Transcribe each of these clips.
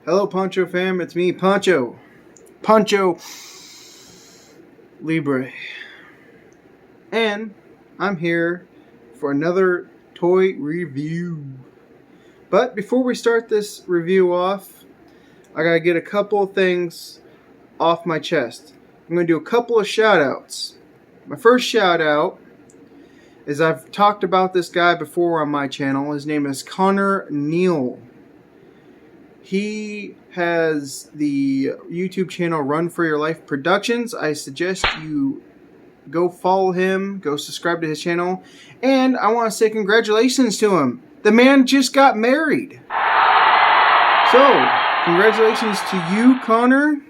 Hello, Poncho fam. It's me, Poncho. Poncho Libre. And I'm here for another toy review. But before we start this review off, I gotta get a couple of things off my chest. I'm gonna do a couple of shout outs. My first shout out is I've talked about this guy before on my channel. His name is Connor Neal. He has the YouTube channel Run For Your Life Productions. I suggest you go follow him, go subscribe to his channel, and I want to say congratulations to him. The man just got married. So, congratulations to you, Connor,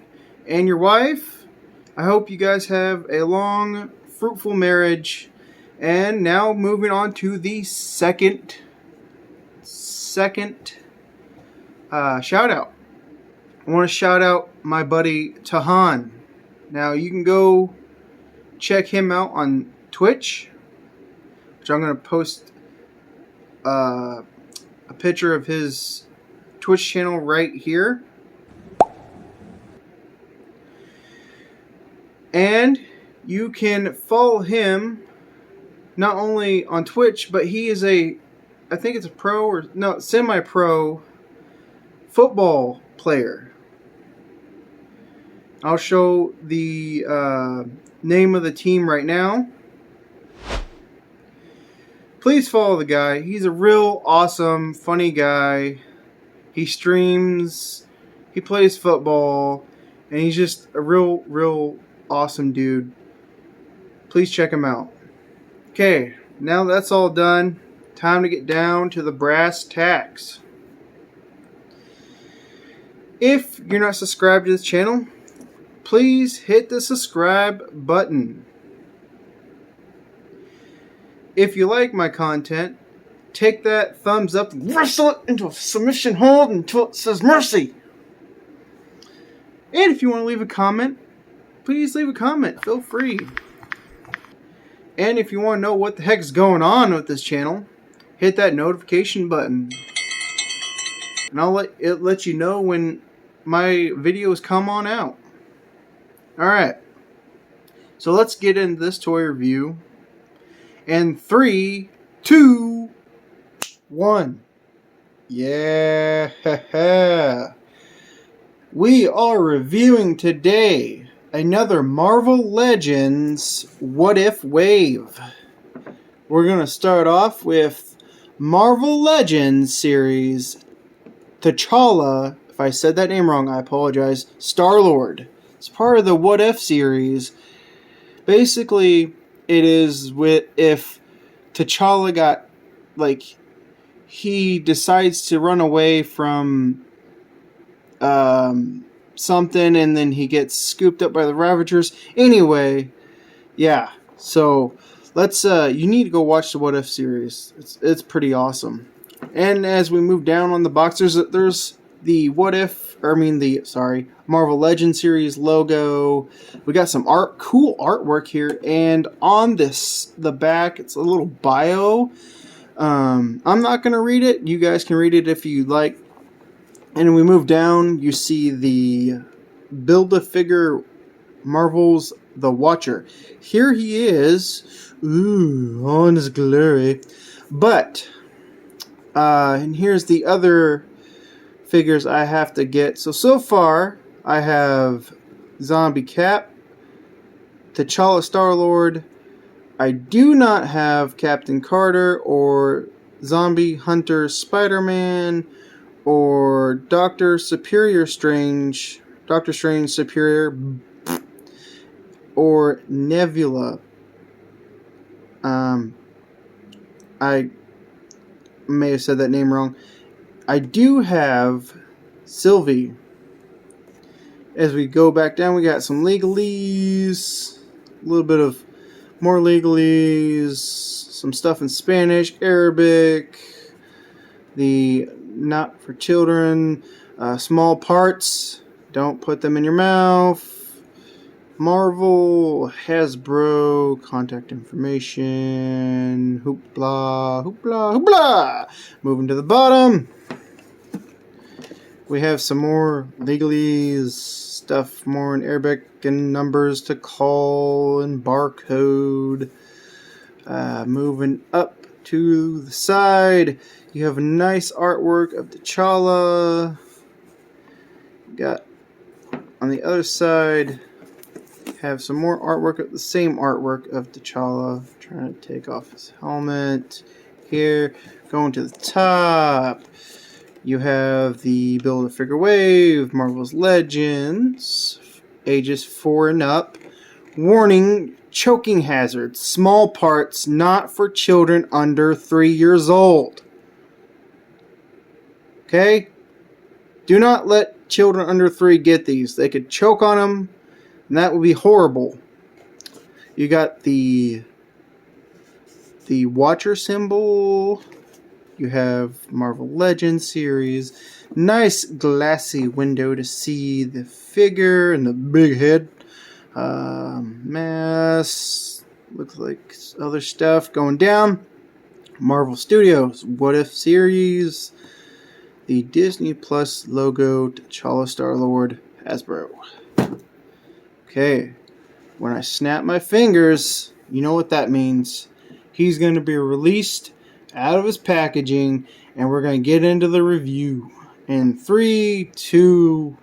and your wife. I hope you guys have a long, fruitful marriage. And now moving on to the second shout out. I want to shout out my buddy Tahan. Now you can go check him out on Twitch, which I'm going to post a picture of his Twitch channel right here. And you can follow him not only on Twitch, but he is I think it's a pro or no, semi-pro football player. I'll show the name of the team right now. Please follow the guy. He's a real awesome, funny guy. He streams, he plays football, and he's just a real awesome dude. Please check him out. Okay, now that's all done, time to get down to the brass tacks. If you're not subscribed to this channel, please hit the subscribe button. If you like my content, take that thumbs up and wrestle it into a submission hold until it says mercy. And if you want to leave a comment, please leave a comment. Feel free. And if you want to know what the heck is going on with this channel, hit that notification button. And I'll let you know when my videos come on out. Alright. So let's get into this toy review. And 3, 2, 1. Yeah. We are reviewing today another Marvel Legends What If Wave. We're going to start off with Marvel Legends series T'Challa. If I said that name wrong, I apologize. Star-Lord. It's part of the What If series. Basically, it is with if T'Challa got, he decides to run away from something, and then he gets scooped up by the Ravagers. Anyway, yeah. So let's. You need to go watch the What If series. It's pretty awesome. And as we move down on the box, there's the Marvel Legends series logo. We got some cool artwork here, and on the back, it's a little bio. I'm not gonna read it. You guys can read it if you like. And we move down, you see the Build-A-Figure Marvel's The Watcher. Here he is. Ooh, on his glory. But, and here's the other figures I have to get. So far, I have Zombie Cap, T'Challa Star-Lord. I do not have Captain Carter or Zombie Hunter Spider-Man, or Doctor Strange Superior, or Nebula. I may have said that name wrong. I do have Sylvie. As we go back down, we got some legalese, a little bit of more legalese, some stuff in Spanish, Arabic, the not for children, small parts, don't put them in your mouth, Marvel, Hasbro, contact information, hoopla. Moving to the bottom, We have some more legalese stuff, more in Arabic and numbers to call and barcode. Moving up to the side, you have a nice artwork of T'Challa. Got on the other side, have some more artwork of the same artwork of T'Challa. Trying to take off his helmet. Here, going to the top, you have the Build-A-Figure Wave, Marvel's Legends, ages 4 and up. Warning, choking hazard, small parts not for children under 3 years old. Okay? Do not let children under 3 get these. They could choke on them, and that would be horrible. You got the Watcher symbol. You have Marvel Legends series. Nice glassy window to see the figure and the big head. Mask. Looks like other stuff going down. Marvel Studios. What If series. The Disney Plus logo. T'Challa, Star-Lord, Hasbro. Okay. When I snap my fingers, you know what that means. He's going to be released out of his packaging, and we're going to get into the review. In 3, 2,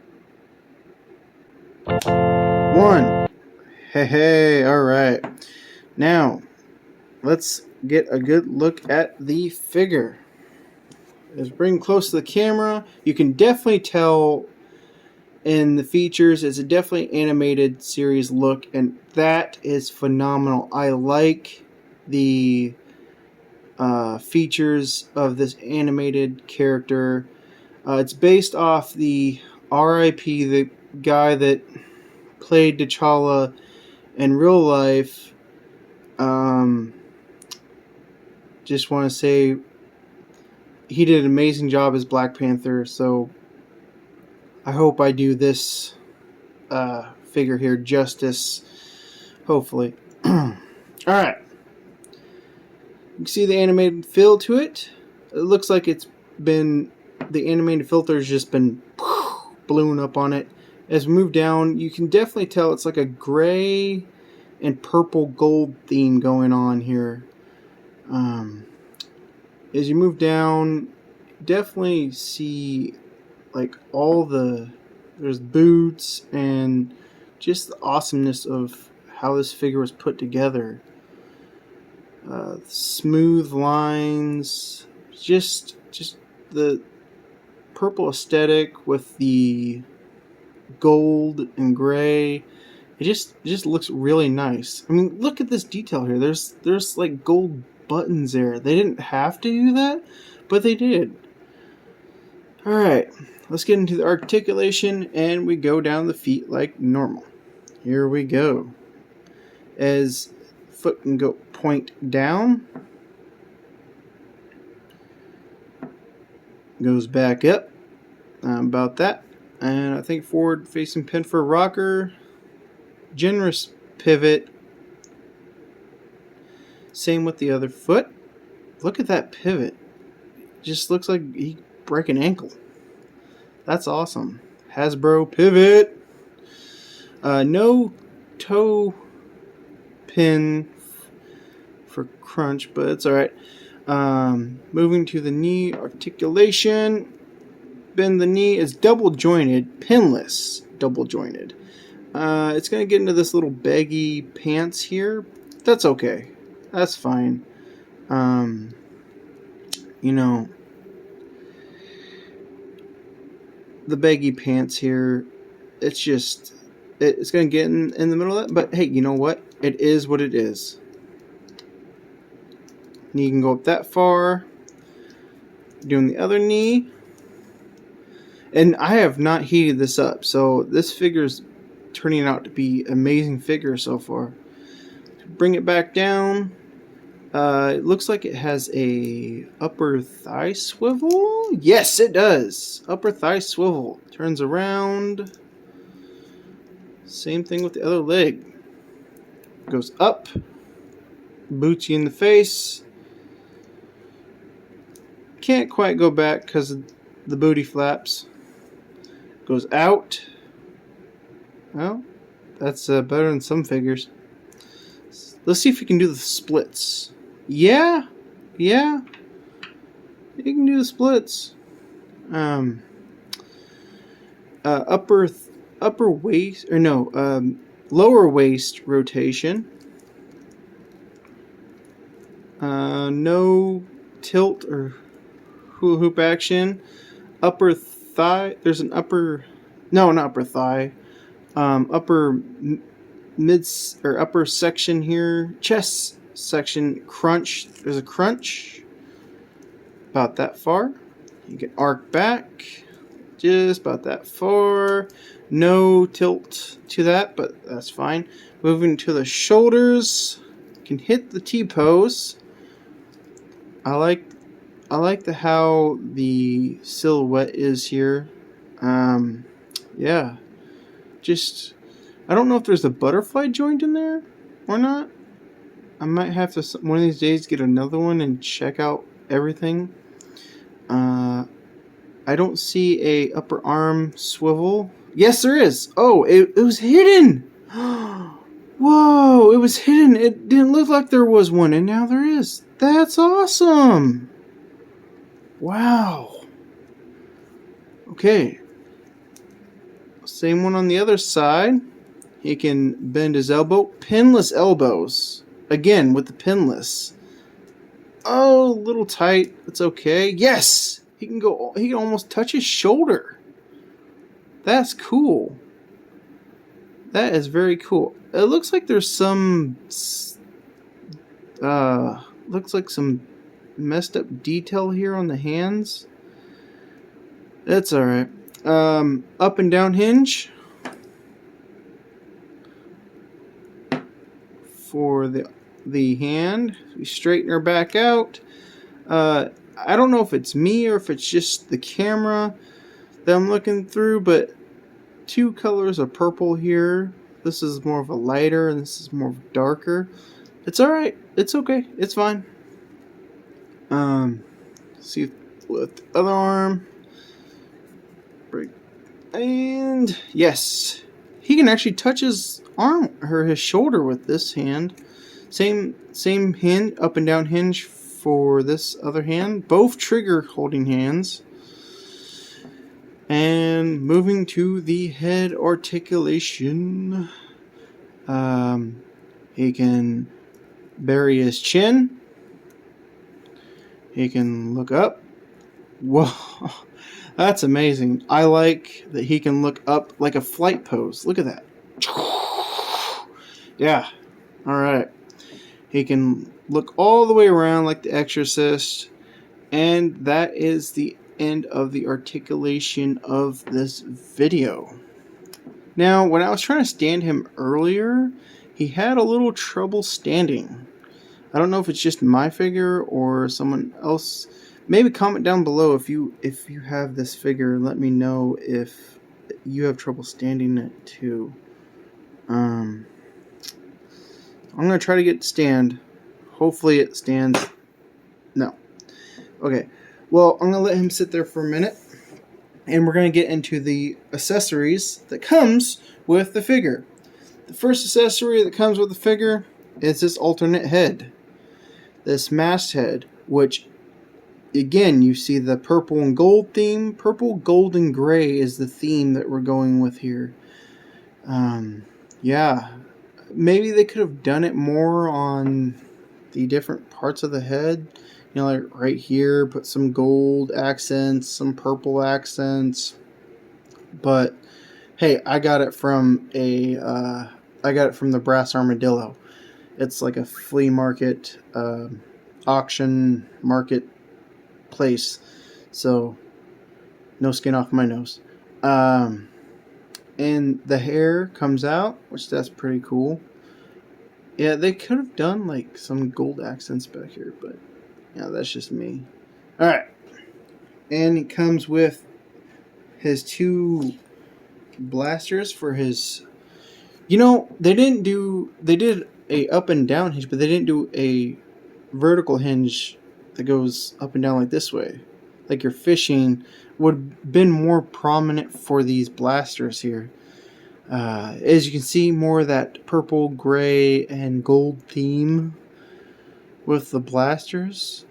1. Hey, alright. Now, let's get a good look at the figure. As bring close to the camera, you can definitely tell in the features it's a definitely animated series look, and that is phenomenal. I like the features of this animated character. It's based off the R.I.P. the guy that played T'Challa in real life. Just want to say he did an amazing job as Black Panther, so I hope I do this figure here justice, hopefully. Alright. You can see the animated feel to it. It looks like it's been, the animated filter has just been blown up on it. As we move down, you can definitely tell it's like a gray and purple gold theme going on here. As you move down, definitely see like all there's boots and just the awesomeness of how this figure was put together. Smooth lines, just the purple aesthetic with the gold and gray. It just looks really nice. I mean, look at this detail here. There's like gold buttons there. They didn't have to do that, but they did. Alright, let's get into the articulation, and we go down the feet like normal. Here we go. As foot can go point down, goes back up, about that, and I think forward facing pin for rocker, generous pivot, same with the other foot. Look at that pivot, just looks like he break an ankle. That's awesome. Hasbro pivot. No toe pin for crunch, but it's alright. Moving to the knee articulation. Bend the knee is double jointed, pinless, double jointed. It's going to get into this little baggy pants here. That's okay. That's fine. You know, the baggy pants here, it's just, it's going to get in the middle of that. But hey, you know what? It is what it is. Knee can go up that far. Doing the other knee. And I have not heated this up, so this figure's turning out to be an amazing figure so far. Bring it back down. It looks like it has a upper thigh swivel. Yes, it does. Upper thigh swivel. Turns around. Same thing with the other leg. Goes up. Boots you in the face. Can't quite go back because of the booty flaps. goes out. Well, that's better than some figures. Let's see if we can do the splits. Yeah, you can do the splits. Upper waist, or no, lower waist rotation. No tilt or hula hoop action. Upper thigh. There's an upper. No, not upper thigh. Upper mid or upper section here. Chest section crunch. There's a crunch. About that far. You can arc back. Just about that far. No tilt to that, but that's fine. Moving to the shoulders. You can hit the T-pose. I like how the silhouette is here. Yeah. Just, I don't know if there's a butterfly joint in there or not. I might have to one of these days get another one and check out everything. I don't see a upper arm swivel. Yes, there is. Oh, it was hidden. Whoa, it was hidden. It didn't look like there was one, and now there is. That's awesome. Wow. Okay. Same one on the other side. He can bend his elbow. Pinless elbows. Again, with the pinless. Oh, a little tight. It's okay. Yes! He can almost touch his shoulder. That's cool. That is very cool. It looks like there's some looks like some messed up detail here on the hands. That's alright. Up and down hinge for the hand. We straighten her back out. I don't know if it's me or if it's just the camera that I'm looking through, but two colors of purple here. This is more of a lighter and this is more of a darker. It's alright. It's okay. It's fine. See with the other arm. And yes, he can actually touch his arm or his shoulder with this hand. Same hinge, up and down hinge for this other hand. Both trigger holding hands. And moving to the head articulation. He can bury his chin. He can look up. Whoa. That's amazing. I like that he can look up like a flight pose. Look at that. Yeah. Alright. He can look all the way around like the Exorcist. And that is the end of the articulation of this video. Now, when I was trying to stand him earlier, he had a little trouble standing. I don't know if it's just my figure or someone else. Maybe comment down below if you have this figure. Let me know if you have trouble standing it too. I'm gonna try to get it to stand. Hopefully it stands. No. Okay. Well, I'm gonna let him sit there for a minute, and we're gonna get into the accessories that comes with the figure. The first accessory that comes with the figure is this alternate head, this mast head, which again, you see the purple and gold theme. Purple, gold, and gray is the theme that we're going with here. Yeah. Maybe they could have done it more on the different parts of the head. You know, like right here, put some gold accents, some purple accents. But, hey, I got it from the Brass Armadillo. It's like a flea market, auction market place, so no skin off my nose. And the hair comes out, which that's pretty cool. Yeah, they could have done like some gold accents back here, but yeah, that's just me. Alright, and it comes with his two blasters for his, you know, they did a up and down hinge, but they didn't do a vertical hinge that goes up and down like this way. like you're fishing, would have been more prominent for these blasters here. As you can see, more of that purple, gray, and gold theme with the blasters.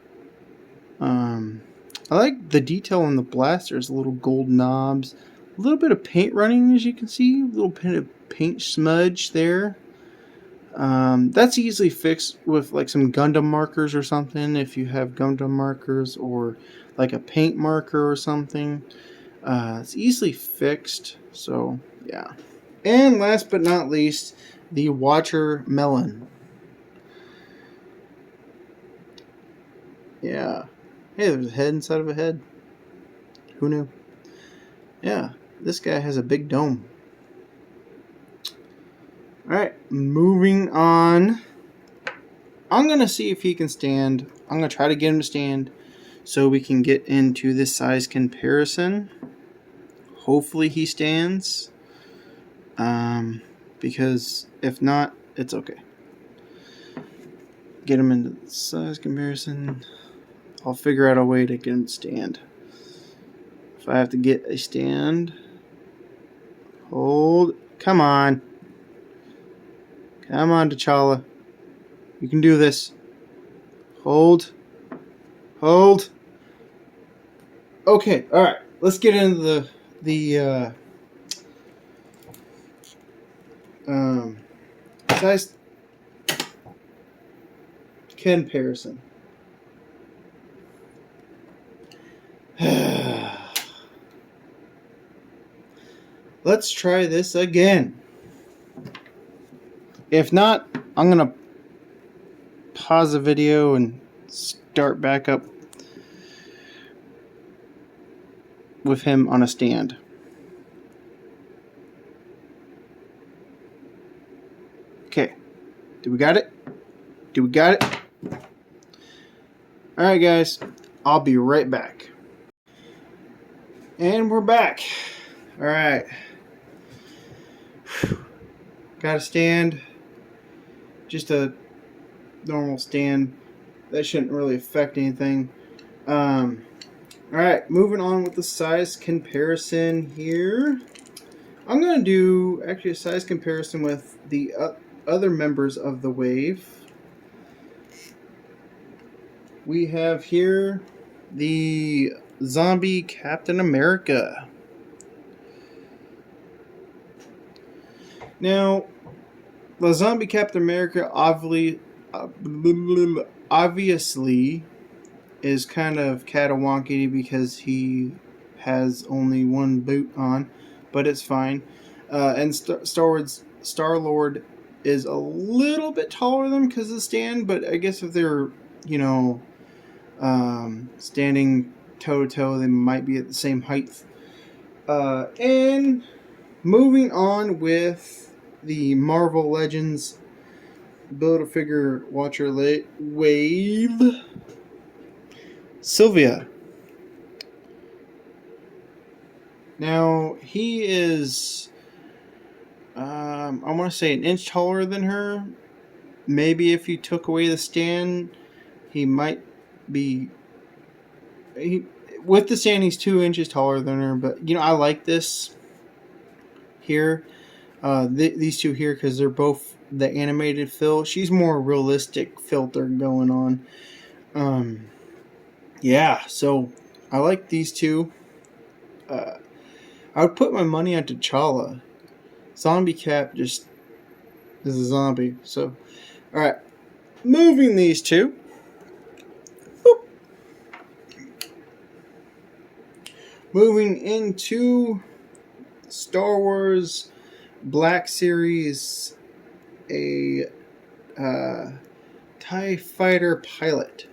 I like the detail on the blasters, little gold knobs, a little bit of paint running, as you can see, a little bit of paint smudge there. That's easily fixed with like some Gundam markers or something, if you have Gundam markers, or like a paint marker or something. It's easily fixed, so yeah. And last but not least, the Watermelon. Yeah. Hey, there's a head inside of a head. Who knew? Yeah, this guy has a big dome. Alright, moving on. I'm going to see if he can stand. I'm going to try to get him to stand so we can get into this size comparison. Hopefully he stands. Because if not, it's okay. Get him into the size comparison. I'll figure out a way to get him to stand. If I have to get a stand. Hold. Come on. Come on, T'Challa. You can do this. Hold. Hold. Okay, alright. Let's get into the size comparison. Let's try this again. If not, I'm going to pause the video and start back up with him on a stand. Okay. Do we got it? Do we got it? Alright guys, I'll be right back. And we're back. Alright. Got a stand. Just a normal stand. That shouldn't really affect anything. Alright, moving on with the size comparison here. I'm going to do actually a size comparison with the other members of the wave. We have here the zombie Captain America. Now, the zombie Captain America obviously is kind of catawankety because he has only one boot on, but it's fine. And Star-Lord is a little bit taller than him because of the stand, but I guess if they're, you know, standing toe-to-toe, they might be at the same height. And moving on with the Marvel Legends Build-A-Figure Watcher Wave, Sylvia. Now, he is, I want to say an inch taller than her. Maybe if you took away the stand, he might be... with the stand, he's 2 inches taller than her. But, you know, I like this here. These two here, because they're both the animated fill. She's more realistic filter going on. Yeah, so I like these two. I would put my money on T'Challa. Zombie Cap just is a zombie. So, alright. Moving these two. Boop. Moving into Star Wars Black Series, a TIE Fighter pilot.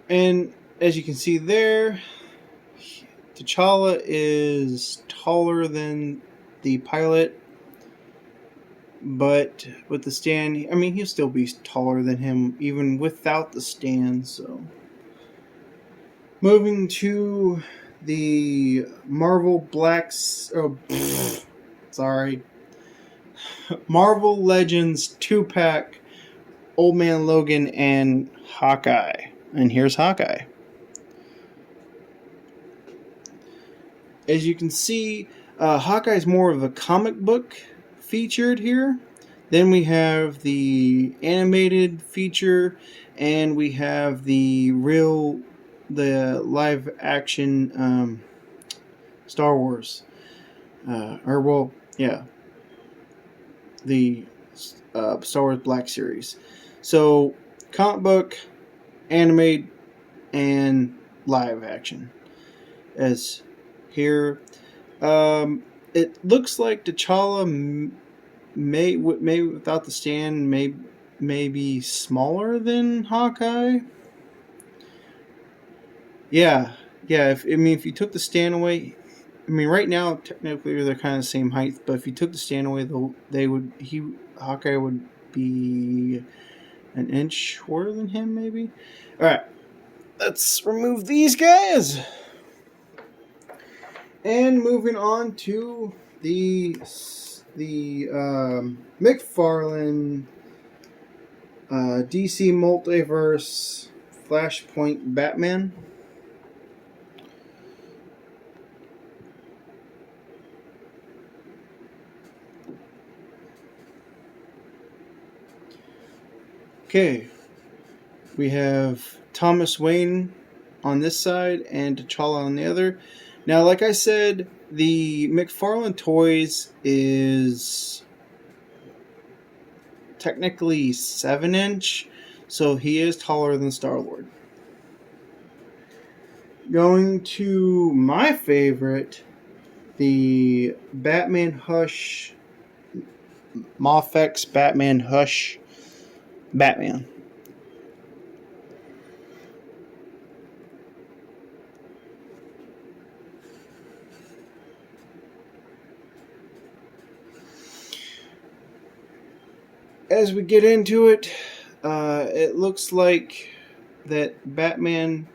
And as you can see there, T'Challa is taller than the pilot, but with the stand, I mean, he'll still be taller than him even without the stand. So, moving to the Marvel Blacks. Oh, sorry. Marvel Legends 2-pack, Old Man Logan and Hawkeye. And here's Hawkeye. As you can see, Hawkeye's more of a comic book featured here. Then we have the animated feature, and we have the live action Star Wars. The Star Wars Black Series. So, comic book, animated, and live action. As here, it looks like T'Challa may without the stand may be smaller than Hawkeye. Yeah. If you took the stand away, right now technically they're kind of the same height, but if you took the stand away, Hawkeye would be an inch shorter than him, maybe. All right, let's remove these guys, and moving on to the McFarlane DC Multiverse Flashpoint Batman. Okay, we have Thomas Wayne on this side and T'Challa on the other. Now, like I said, the McFarlane Toys is technically 7-inch, so he is taller than Star-Lord. Going to my favorite, the Batman Hush, Mafex Batman Hush Batman. As we get into it, it looks like that Batman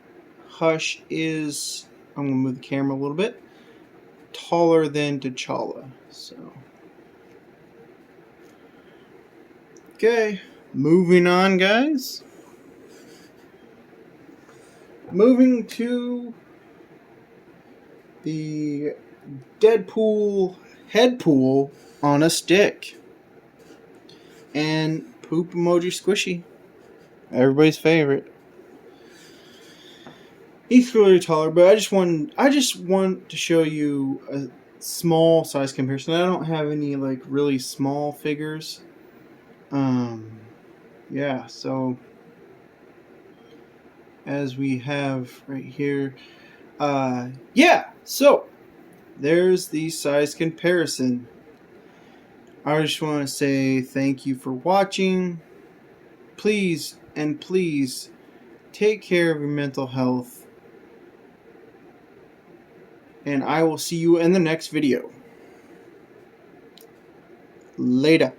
Hush is, I'm going to move the camera a little bit, taller than T'Challa. So, okay, moving on, guys. Moving to the Deadpool Headpool on a stick. And poop emoji squishy. Everybody's favorite. He's clearly taller, but I just want to show you a small size comparison. I don't have any like really small figures. Yeah, so as we have right here, so there's the size comparison. I just want to say thank you for watching. Please take care of your mental health. And I will see you in the next video. Later.